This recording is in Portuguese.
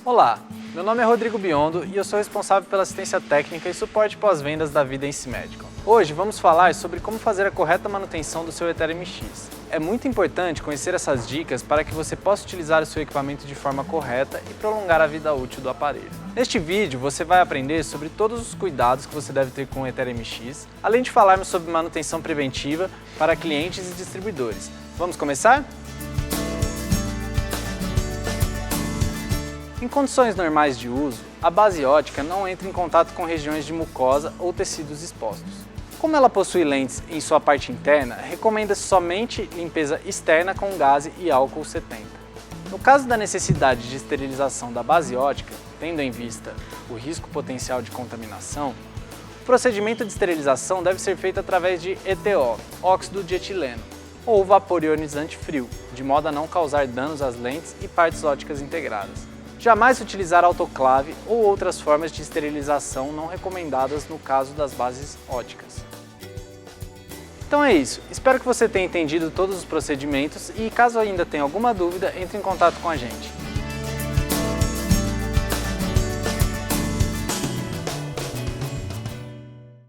Olá, meu nome é Rodrigo Biondo e eu sou responsável pela assistência técnica e suporte pós-vendas da Vidence Medical. Hoje vamos falar sobre como fazer a correta manutenção do seu Ethereum MX. É muito importante conhecer essas dicas para que você possa utilizar o seu equipamento de forma correta e prolongar a vida útil do aparelho. Neste vídeo você vai aprender sobre todos os cuidados que você deve ter com o Ethereum MX, além de falarmos sobre manutenção preventiva para clientes e distribuidores. Vamos começar? Em condições normais de uso, a base ótica não entra em contato com regiões de mucosa ou tecidos expostos. Como ela possui lentes em sua parte interna, recomenda-se somente limpeza externa com gaze e álcool 70. No caso da necessidade de esterilização da base ótica, tendo em vista o risco potencial de contaminação, o procedimento de esterilização deve ser feito através de ETO, óxido de etileno, ou vapor ionizante frio, de modo a não causar danos às lentes e partes óticas integradas. Jamais utilizar autoclave ou outras formas de esterilização não recomendadas no caso das bases óticas. Então é isso, espero que você tenha entendido todos os procedimentos e caso ainda tenha alguma dúvida, entre em contato com a gente.